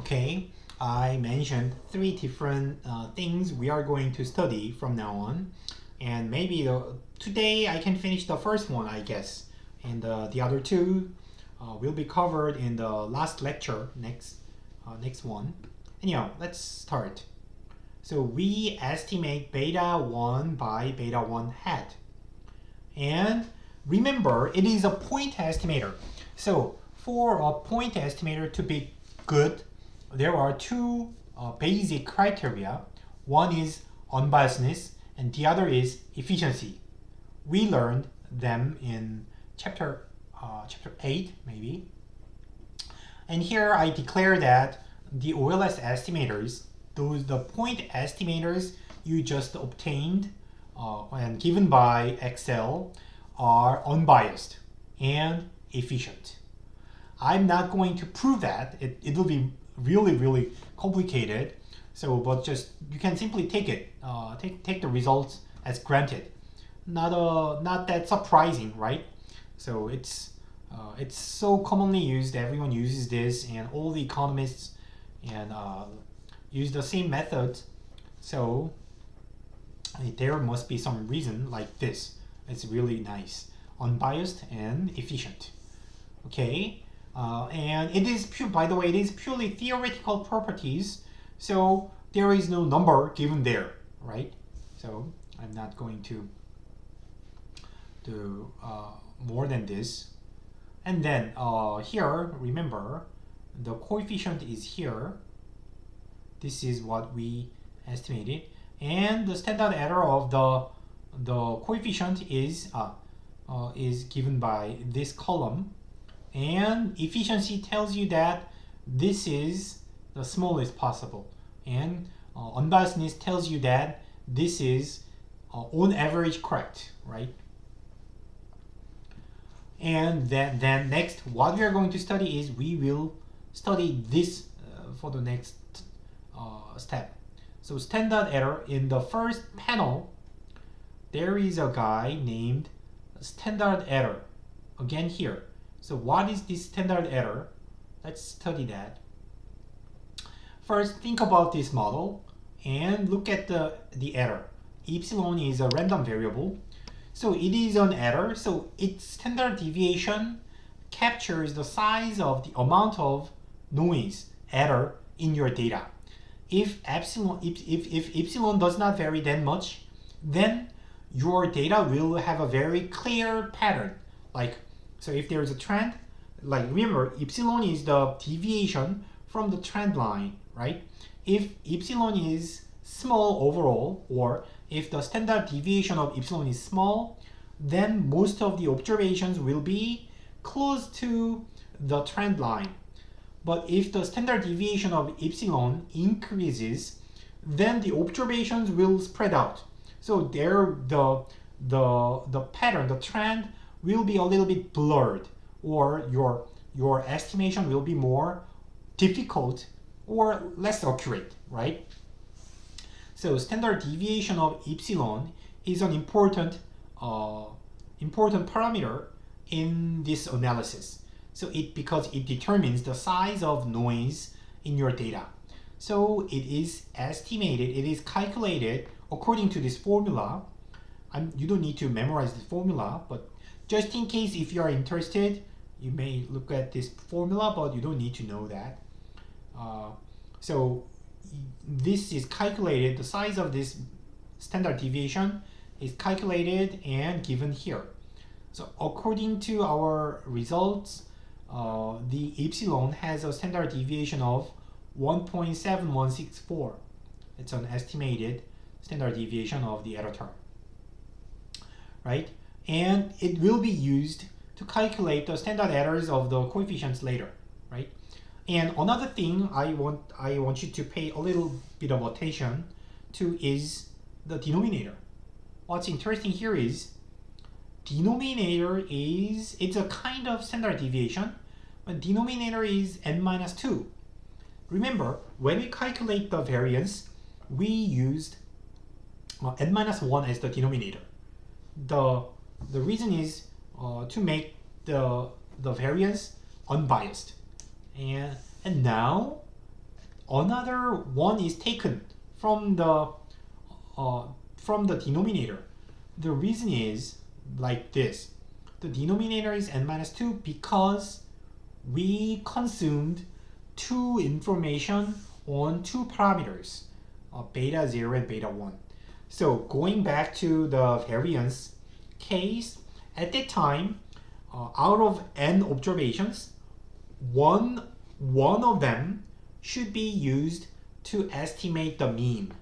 Okay, I mentioned three different things we are going to study from now on, and maybe today I can finish the first one, I guess, and the other two will be covered in the last lecture, next one. Anyhow, let's start. So we estimate beta 1 by beta 1 hat. And remember, it is a point estimator. So for a point estimator to be good, there are two basic criteria. One is unbiasedness, and the other is efficiency. We learned them in chapter 8, maybe. And here I declare that the OLS estimators, the point estimators you just obtained and given by Excel, are unbiased and efficient. I'm not going to prove that. It will be really complicated. So, but just you can simply take it, take the results as granted. Not that surprising, right? So it's so commonly used. Everyone uses this, and all the economists and use the same method. So there must be some reason like this. It's really nice, unbiased and efficient. Okay, and it is by the way, it is purely theoretical properties. So there is no number given there, right? So I'm not going to do more than this. And then here, remember, the coefficient is here. This is what we estimated, and the standard error of the coefficient is given by this column, and efficiency tells you that this is the smallest possible, and unbiasedness tells you that this is on average correct, right? And then next, what we are going to study is we will study this for the next step. So standard error, in the first panel, there is a guy named standard error. Again here. So what is this standard error? Let's study that. First, think about this model and look at the error. Epsilon is a random variable. So it is an error. So its standard deviation captures the size of the amount of noise, error in your data. If epsilon does not vary that much, then your data will have a very clear pattern. Like, so if there is a trend, like remember, epsilon is the deviation from the trend line, right? If epsilon is small overall, or if the standard deviation of epsilon is small, then most of the observations will be close to the trend line. But if the standard deviation of epsilon increases, then the observations will spread out. So there, the pattern, the trend will be a little bit blurred, or your estimation will be more difficult or less accurate, right? So standard deviation of epsilon is an important parameter in this analysis. So because it determines the size of noise in your data. So it is estimated, it is calculated according to this formula. You don't need to memorize the formula, but just in case if you are interested, you may look at this formula, but you don't need to know that. So this is calculated, the size of this standard deviation is calculated and given here. So according to our results, the epsilon has a standard deviation of 1.7164. It's an estimated standard deviation of the error term, right? And it will be used to calculate the standard errors of the coefficients later, right? And another thing I want you to pay a little bit of attention to is the denominator. What's interesting here is denominator it's a kind of standard deviation, but denominator is n-2. Remember, when we calculate the variance, we used n-1 as the denominator. The reason is to make the variance unbiased. And now another one is taken from the denominator. The reason is like this. The denominator is n minus 2 because we consumed two information on two parameters, beta 0 and beta 1. So going back to the variance case, at that time, out of n observations, one of them should be used to estimate the mean.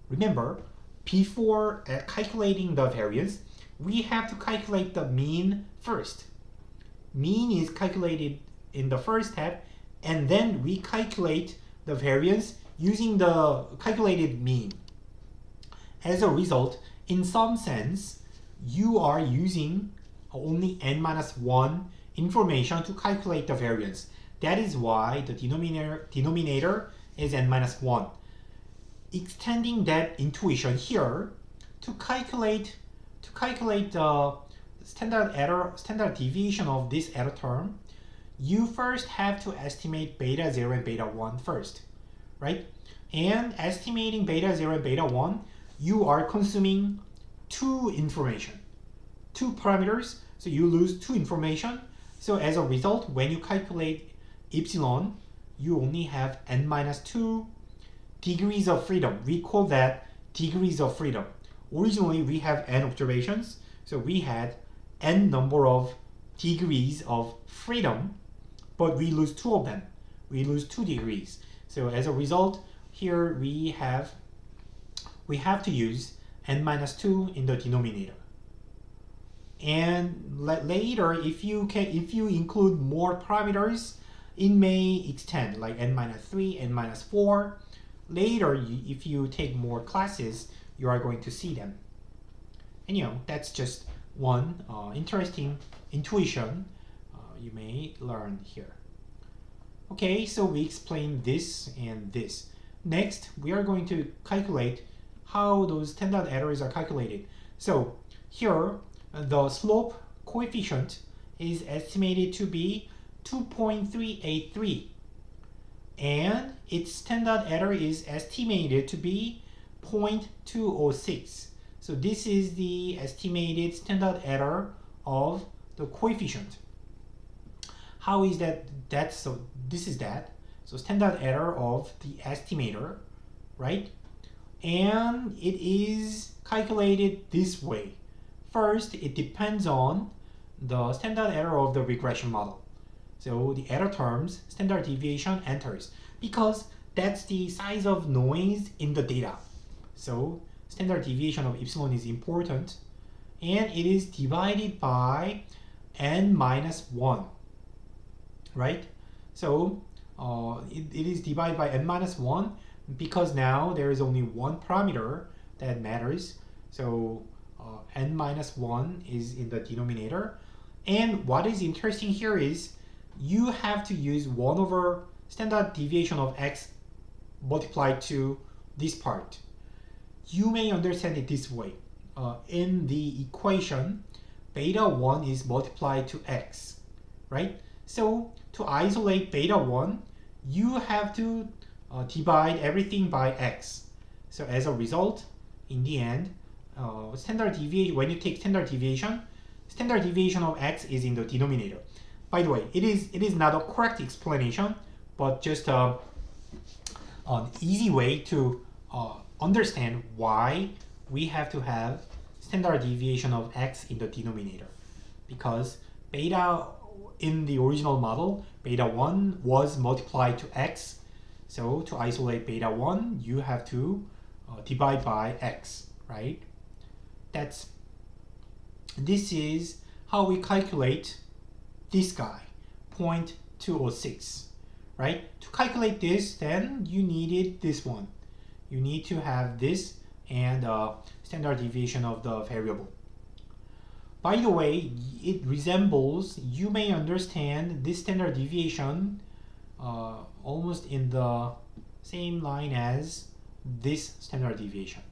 Remember, before calculating the variance, we have to calculate the mean first. Mean is calculated in the first step, and then we calculate the variance using the calculated mean. As a result, in some sense, you are using only n-1 information to calculate the variance. That is why the denominator is n-1. Extending that intuition here to calculate the standard deviation of this error term, you first have to estimate beta 0 and beta 1 first, right? And estimating beta 0 and beta 1, you are consuming two information, two parameters, so you lose two information. So as a result, when you calculate epsilon, you only have n-2 degrees of freedom. We call that degrees of freedom. Originally, we have n observations, so we had n number of degrees of freedom, but we lose two of them. We lose 2 degrees. So as a result, here we have to use n-2 in the denominator. And later, if you include more parameters, it may extend like n-3, n-4. Later, if you take more classes, you are going to see them. And that's just one interesting intuition you may learn here. Okay, so we explained this and this. Next, we are going to calculate how those standard errors are calculated. So here, the slope coefficient is estimated to be 2.383, and its standard error is estimated to be 0.206. So this is the estimated standard error of the coefficient. How is that? So this is that. So standard error of the estimator, right? And it is calculated this way. First, it depends on the standard error of the regression model. So the error terms, standard deviation enters, because that's the size of noise in the data. So standard deviation of epsilon is important, and it is divided by n-1, right? So it is divided by n-1 because now there is only one parameter that matters. So n-1 is in the denominator. And what is interesting here is you have to use 1 over standard deviation of x multiplied to this part. You may understand it this way. In the equation, beta 1 is multiplied to x, right? So to isolate beta 1, you have to divide everything by x. So as a result, in the end, standard deviation, when you take standard deviation of x is in the denominator. By the way, it is not a correct explanation, but just an easy way to understand why we have to have standard deviation of x in the denominator. Because beta in the original model, beta 1 was multiplied to x. So to isolate beta 1, you have to divide by x, right? This is how we calculate this guy, 0.206, right? To calculate this, then you needed this one. You need to have this and standard deviation of the variable. By the way, it resembles, you may understand this standard deviation almost in the same line as this standard deviation.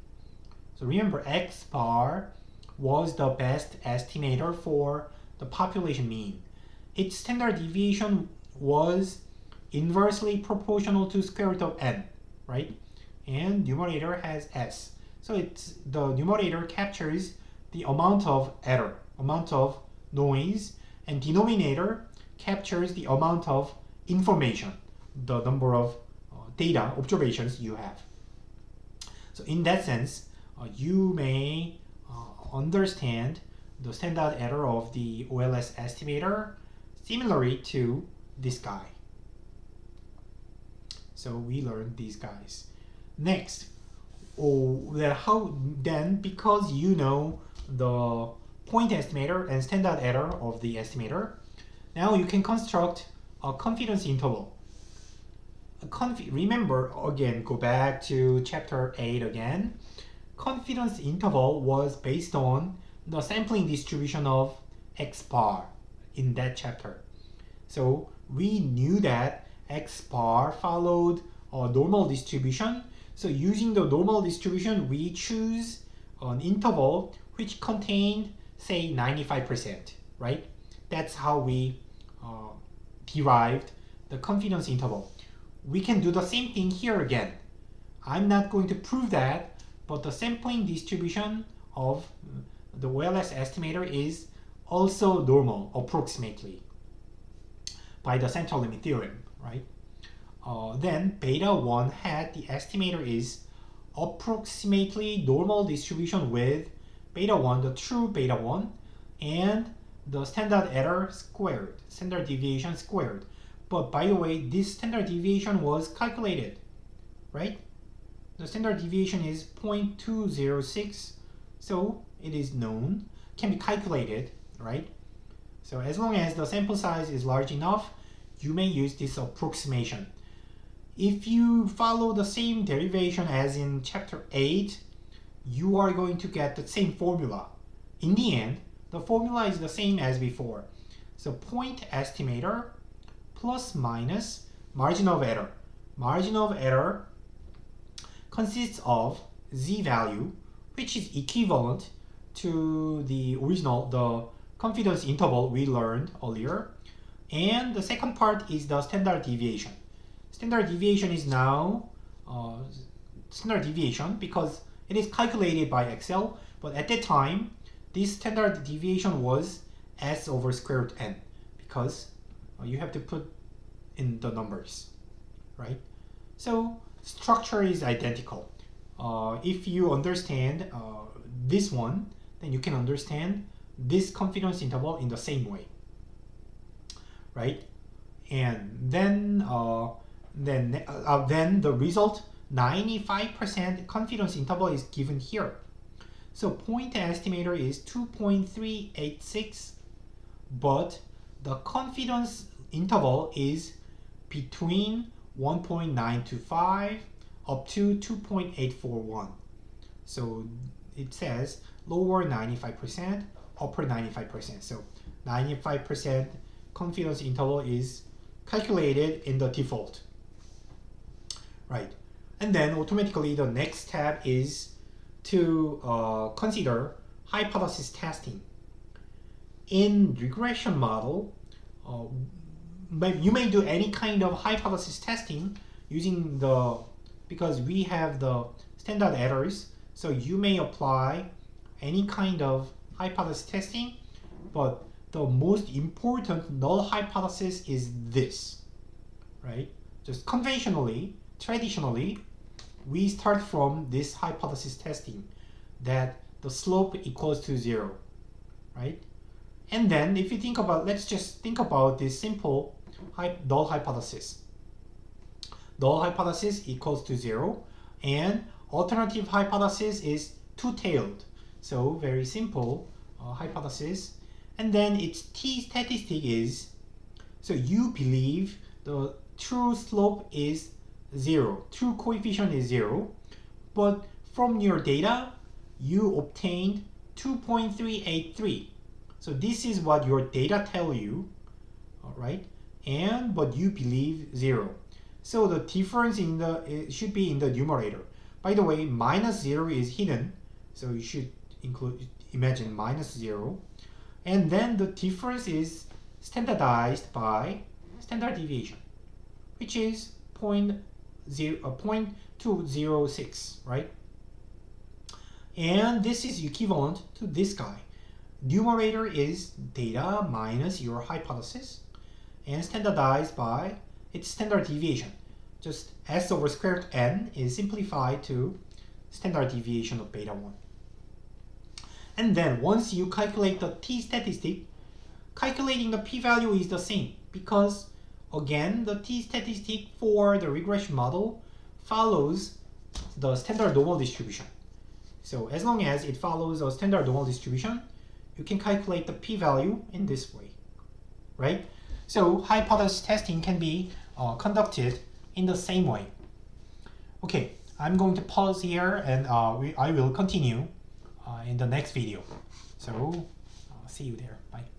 So remember, x bar was the best estimator for the population mean. Its standard deviation was inversely proportional to square root of n, right? And numerator has s. So it's the numerator captures the amount of error, amount of noise, and denominator captures the amount of information, the number of data observations you have. So in that sense, you may understand the standard error of the OLS estimator similarly to this guy. So we learned these guys. Next, because you know the point estimator and standard error of the estimator, now you can construct a confidence interval. Remember, again, go back to chapter 8 again. Confidence interval was based on the sampling distribution of x bar in that chapter. So we knew that x bar followed a normal distribution. So using the normal distribution, we choose an interval which contained, say, 95%, right? That's how we derived the confidence interval. We can do the same thing here again. I'm not going to prove that, but the sampling distribution of the OLS estimator is also normal, approximately, by the central limit theorem, right? Then beta 1 hat, the estimator is approximately normal distribution with beta 1, the true beta 1, and the standard error squared, standard deviation squared. But by the way, this standard deviation was calculated, right? The standard deviation is 0.206, so it is known, can be calculated, right? So as long as the sample size is large enough, you may use this approximation. If you follow the same derivation as in chapter 8, you are going to get the same formula. In the end, the formula is the same as before. So point estimator plus minus margin of error. Margin of error consists of z value, which is equivalent to the original, the confidence interval we learned earlier. And the second part is the standard deviation. Standard deviation is now standard deviation because it is calculated by Excel, but at that time, this standard deviation was s over square root n because you have to put in the numbers, right? So structure is identical. If you understand this one, then you can understand this confidence interval in the same way, right? And then the result 95% confidence interval is given here. So point estimator is 2.386, but the confidence interval is between 1.925 up to 2.841. So it says lower 95%, upper 95%. So 95% confidence interval is calculated in the default, right? And then automatically the next step is to consider hypothesis testing. In regression model, you may do any kind of hypothesis testing using because we have the standard errors, so you may apply any kind of hypothesis testing, but the most important null hypothesis is this, right? Just conventionally, traditionally, we start from this hypothesis testing that the slope equals to 0, right? And then if you think about, let's just think about this simple null hypothesis. Null hypothesis equals to 0, and alternative hypothesis is two-tailed. So very simple hypothesis. And then its t statistic is, so you believe the true slope is 0, true coefficient is 0, but from your data, you obtained 2.383. So this is what your data tell you, all right? But you believe 0. So the difference it should be in the numerator. By the way, minus 0 is hidden, so you should imagine minus 0. And then the difference is standardized by standard deviation, which is 0.206, right? And this is equivalent to this guy. Numerator is data minus your hypothesis and standardized by its standard deviation. Just S over square root n is simplified to standard deviation of beta 1. And then once you calculate the t statistic, calculating the p-value is the same because, again, the t statistic for the regression model follows the standard normal distribution. So as long as it follows a standard normal distribution, you can calculate the p-value in this way, right? So hypothesis testing can be conducted in the same way. Okay, I'm going to pause here and I will continue in the next video. So see you there. Bye.